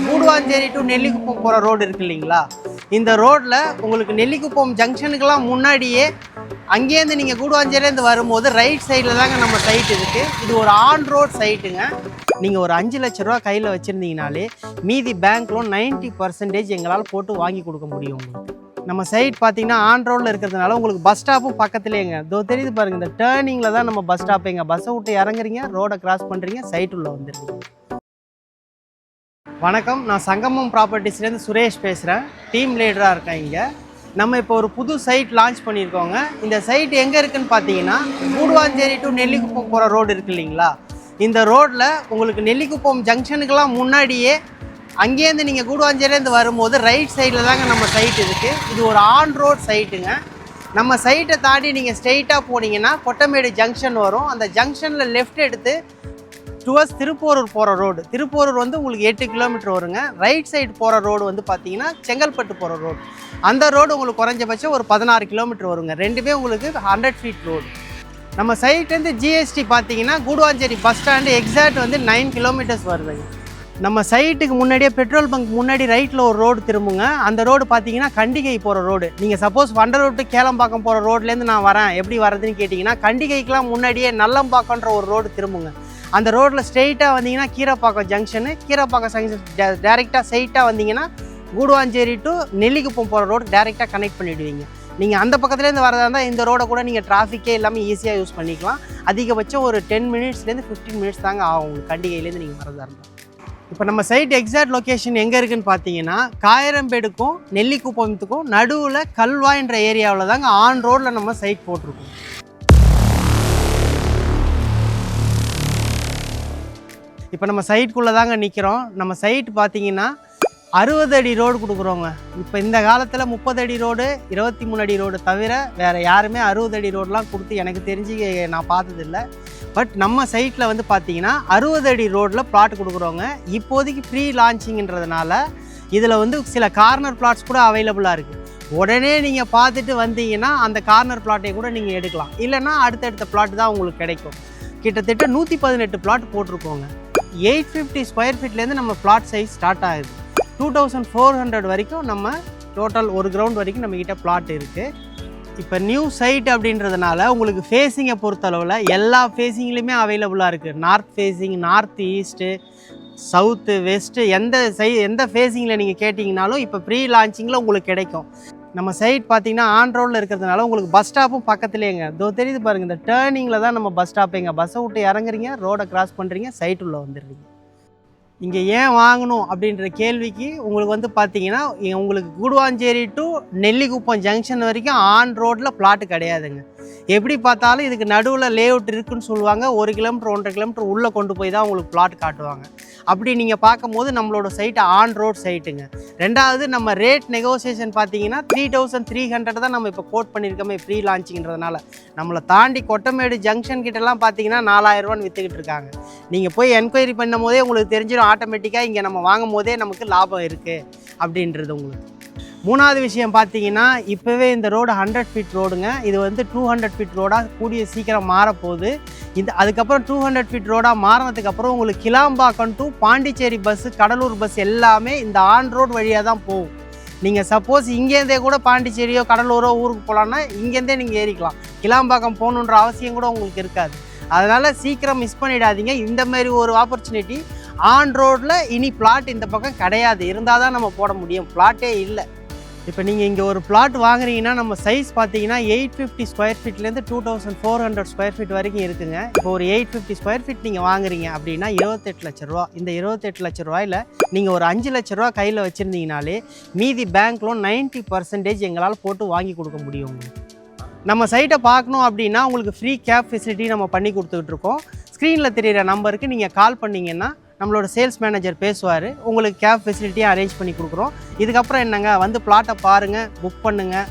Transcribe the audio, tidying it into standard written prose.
Guduvancheri to Nellikuppam போகிற road இருக்கு இல்லைங்களா, இந்த ரோட்டில் உங்களுக்கு நெல்லிக்குப்பம் ஜங்ஷனுக்கெல்லாம் முன்னாடியே அங்கேருந்து நீங்கள் கூடுவாஞ்சேரியிலேருந்து வரும்போது ரைட் சைடில் தாங்க நம்ம சைட் இருக்குது. இது ஒரு ஆன் ரோட் சைட்டுங்க. நீங்கள் ஒரு 5 லட்ச ரூபா கையில் வச்சுருந்தீங்கனாலே மீதி பேங்க் லோன் 90% எங்களால் போட்டு வாங்கி கொடுக்க முடியும் உங்களுக்கு. நம்ம சைட் பார்த்தீங்கன்னா ஆன் ரோடில் இருக்கிறதுனால உங்களுக்கு பஸ் ஸ்டாப்பும் பக்கத்துலேங்க. இதோ தெரியுது பாருங்கள், இந்த டேர்னிங்கில் தான் நம்ம பஸ் ஸ்டாப்புங்க. பஸ்ஸை விட்டு இறங்குறீங்க, ரோடை கிராஸ் பண்ணுறீங்க, சைட் உள்ள வந்துடுறீங்க. வணக்கம், நான் சங்கமம் ப்ராப்பர்ட்டிஸ்லேருந்து சுரேஷ் பேசுகிறேன். டீம் லீடராக இருக்கேன் இங்கே. நம்ம இப்போ ஒரு புது சைட் லான்ச் பண்ணியிருக்கோங்க. இந்த சைட் எங்கே இருக்குதுன்னு பார்த்தீங்கன்னா கூடுவாஞ்சேரி டு நெல்லிக்குப்பம் போகிற ரோடு இருக்குது இல்லைங்களா, இந்த ரோட்டில் உங்களுக்கு நெல்லிக்குப்பம் ஜங்ஷனுக்கெல்லாம் முன்னாடியே அங்கேருந்து நீங்கள் கூடுவாஞ்சேரியிலேருந்து வரும்போது ரைட் சைடில் தாங்க நம்ம சைட் இருக்குது. இது ஒரு ஆன் ரோட் சைட்டுங்க. நம்ம சைட்டை தாண்டி நீங்கள் ஸ்ட்ரெயிட்டாக போனீங்கன்னா கொட்டமேடு ஜங்ஷன் வரும். அந்த ஜங்ஷனில் லெஃப்ட் எடுத்து டுவர்ஸ் திருப்போரூர் போகிற ரோடு. திருப்போரூர் வந்து உங்களுக்கு 8 கிலோமீட்டர் வருங்க. ரைட் சைடு போகிற ரோடு வந்து பார்த்தீங்கன்னா செங்கல்பட்டு போகிற ரோடு. அந்த ரோடு உங்களுக்கு குறைஞ்சபட்சம் ஒரு 16 கிலோமீட்டர் வருங்க. ரெண்டுமே உங்களுக்கு 100 ஃபீட் ரோடு. நம்ம சைட்லேருந்து ஜிஎஸ்டி பார்த்தீங்கன்னா கூடுவாஞ்சேரி பஸ் ஸ்டாண்டு எக்ஸாக்ட் வந்து 9 கிலோமீட்டர்ஸ் வருதுங்க. நம்ம சைட்டுக்கு முன்னாடியே பெட்ரோல் பங்க் முன்னாடி ரைட்டில் ஒரு ரோடு திரும்புங்க. அந்த ரோடு பார்த்தீங்கன்னா கண்டிகை போகிற ரோடு. நீங்கள் சப்போஸ் வண்டலூர் டு கேளம்பாக்கம் போகிற ரோட்லேருந்து நான் வரேன், எப்படி வரதுன்னு கேட்டிங்கன்னா கண்டிகைக்கெலாம் முன்னாடியே நல்லம்பாக்கம்ன்ற ஒரு ரோடு திரும்புங்க. அந்த ரோட்டில் ஸ்ட்ரெயிட்டாக வந்தீங்கன்னா கீரப்பாக்கம் ஜங்ஷனு. கீரப்பாக்கம் ஜங்ஷன் டேரெக்டாக ஸ்ட்ரெயிட்டாக வந்தீங்கன்னா கூடுவாஞ்சேரி டு நெல்லிக்குப்பம் போகிற ரோடு டேரெக்டாக கனெக்ட் பண்ணிவிடுவீங்க. நீங்கள் அந்த பக்கத்துலேருந்து வரதா இருந்தால் இந்த ரோடை கூட நீங்கள் டிராஃபிக்கே இல்லாமல் ஈஸியாக யூஸ் பண்ணிக்கலாம். அதிகபட்சம் ஒரு 10 மினிட்ஸ்லேருந்து 15 மினிட்ஸ் தாங்க ஆகும் உங்களுக்கு கண்டிகையிலேருந்து நீங்கள் வரதா இருந்தால். இப்போ நம்ம சைட் எக்ஸாக்ட் லொக்கேஷன் எங்கே இருக்குதுன்னு பார்த்தீங்கன்னா காயரம்பேடுக்கும் நெல்லிக்குப்பத்துக்கும் நடுவில் கல்வாய்ன்ற ஏரியாவில் தாங்க ஆன் ரோடில் நம்ம சைட் போட்டிருக்கோம். இப்போ நம்ம சைட்டுக்குள்ளே தாங்க நிற்கிறோம். நம்ம சைட் பார்த்தீங்கன்னா 60 அடி ரோடு கொடுக்குறோங்க. இப்போ இந்த காலத்தில் 30 அடி ரோடு 23 அடி ரோடு தவிர வேறு யாருமே 60 அடி ரோடெலாம் கொடுத்து எனக்கு தெரிஞ்சு நான் பார்த்ததில்லை. பட் நம்ம சைட்டில் வந்து பார்த்தீங்கன்னா 60 அடி ரோடில் பிளாட் கொடுக்குறோங்க. இப்போதைக்கு ப்ரீ லான்ச்சிங்கிறதுனால இதில் வந்து சில கார்னர் பிளாட்ஸ் கூட அவைலபிளாக இருக்குது. உடனே நீங்கள் பார்த்துட்டு வந்தீங்கன்னா அந்த கார்னர் பிளாட்டை கூட நீங்கள் எடுக்கலாம். இல்லைன்னா அடுத்தடுத்த பிளாட் தான் உங்களுக்கு கிடைக்கும். கிட்டத்தட்ட 118 பிளாட் போட்டிருக்கோங்க. 850 ஸ்கொயர் ஃபீட்லேருந்து நம்ம பிளாட் சைஸ் ஸ்டார்ட் ஆகுது. 2400 வரைக்கும் நம்ம டோட்டல் ஒரு கிரவுண்ட் வரைக்கும் நம்மக்கிட்ட பிளாட் இருக்குது. இப்போ நியூ சைட் அப்படின்றதுனால உங்களுக்கு ஃபேஸிங்கை பொறுத்தளவில் எல்லா ஃபேஸிங்லேயுமே அவைலபிளாக இருக்குது. North facing, north east, south, west, எந்த ஃபேஸிங்கில் நீங்கள் கேட்டிங்கனாலும் இப்போ ப்ரீ லான்ச்சிங்கில் உங்களுக்கு கிடைக்கும். நம்ம சைட் பார்த்தீங்கன்னா ஆன் ரோடில் இருக்கிறதுனால உங்களுக்கு பஸ் ஸ்டாப்பும் பக்கத்துலேங்க. இதோ தெரியுது பாருங்கள், இந்த டேர்னிங்கில் தான் நம்ம பஸ் ஸ்டாப்புங்க. பஸ்ஸை விட்டு இறங்குறீங்க, ரோடை கிராஸ் பண்ணுறீங்க, சைட் உள்ள வந்துடுறீங்க. இங்கே ஏன் வாங்கணும் அப்படின்ற கேள்விக்கு உங்களுக்கு வந்து பார்த்தீங்கன்னா உங்களுக்கு கூடுவாஞ்சேரி டு நெல்லிக்குப்பம் ஜங்ஷன் வரைக்கும் ஆன் ரோட்டில் பிளாட்டு கிடையாதுங்க. எப்படி பார்த்தாலும் இதுக்கு நடுவில் லே அவுட் இருக்குதுன்னு சொல்லுவாங்க. 1 கிலோமீட்டர் 1.5 கிலோமீட்டர் உள்ளே கொண்டு போய் தான் உங்களுக்கு பிளாட் காட்டுவாங்க. அப்படி நீங்கள் பார்க்கும்போது நம்மளோட சைட்டு ஆன் ரோட் சைட்டுங்க. ரெண்டாவது நம்ம ரேட் நெகோசியேஷன் பார்த்தீங்கன்னா 3300 தான் நம்ம இப்போ கோட் பண்ணியிருக்கோமே ப்ரீ லான்ச்சிங்கிறதுனால. நம்மளை தாண்டி கொட்டமேடு ஜங்ஷன் கிட்டலாம் பார்த்தீங்கன்னா 4000 ரூபான்னு விற்றுக்கிட்டு இருக்காங்க. நீங்கள் போய் என்கொயரி பண்ணும் போதே உங்களுக்கு தெரிஞ்சிடும் ஆட்டோமேட்டிக்காக இங்கே நம்ம வாங்கும் போதே நமக்கு லாபம் இருக்குது அப்படின்றது உங்களுக்கு. மூணாவது விஷயம் பார்த்தீங்கன்னா இப்போவே இந்த ரோடு 100 ஃபீட் ரோடுங்க. இது வந்து 200 ஃபீட் ரோடாக கூடிய சீக்கிரம் மாறப்போகுது. அதுக்கப்புறம் 200 ஃபீட் ரோடாக மாறினதுக்கப்புறம் உங்களுக்கு Kilambakkam to Pondicherry bus, Cuddalore bus எல்லாமே இந்த ஆன் ரோடு வழியாக தான் போகும். நீங்கள் சப்போஸ் இங்கேருந்தே கூட பாண்டிச்சேரியோ கடலூரோ ஊருக்கு போகலான்னா இங்கேருந்தே நீங்கள் ஏறிக்கலாம். கிளாம்பாக்கம் போகணுன்ற அவசியம் கூட உங்களுக்கு இருக்காது. அதனால் சீக்கிரம் மிஸ் பண்ணிடாதீங்க. இந்த மாதிரி ஒரு ஆப்பர்ச்சுனிட்டி ஆன் ரோடில் இனி பிளாட் இந்த பக்கம் கிடையாது. இருந்தால் தான் நம்ம போட முடியும், பிளாட்டே இல்லை. இப்போ நீங்கள் இங்கே ஒரு பிளாட் வாங்குறீங்கன்னா நம்ம சைஸ் பார்த்தீங்கன்னா 850 ஸ்கொயர் ஃபீட்லேருந்து 2400 ஸ்கொயர் ஃபீட் வரைக்கும் இருக்குங்க. இப்போ ஒரு 850 ஸ்கொயர் ஃபீட் நீங்கள் வாங்குறீங்க அப்படின்னா 28 லட்ச ரூபா. இந்த 28 லட்ச ரூபாயில் நீங்கள் ஒரு 5 லட்ச ரூபா கையில் வச்சுருந்தீங்கனாலே மீதி பேங்க் லோன் 90% எங்களால் போட்டு வாங்கி கொடுக்க முடியும் உங்களுக்கு. நம்ம சைட்டை பார்க்கணும் அப்படின்னா உங்களுக்கு ஃப்ரீ கேப் ஃபெசிலிட்டி நம்ம பண்ணி கொடுத்துட்ருக்கோம். ஸ்க்ரீனில் தெரிகிற நம்பருக்கு நீங்கள் கால் பண்ணிங்கன்னா நம்மளோட சேல்ஸ் மேனேஜர் பேசுவார். உங்களுக்கு கேப் ஃபெசிலிட்டியாக அரேஞ்ச் பண்ணி கொடுக்குறோம். இதுக்கப்புறம் என்னங்க வந்து பிளாட்டை பாருங்கள், புக் பண்ணுங்கள்.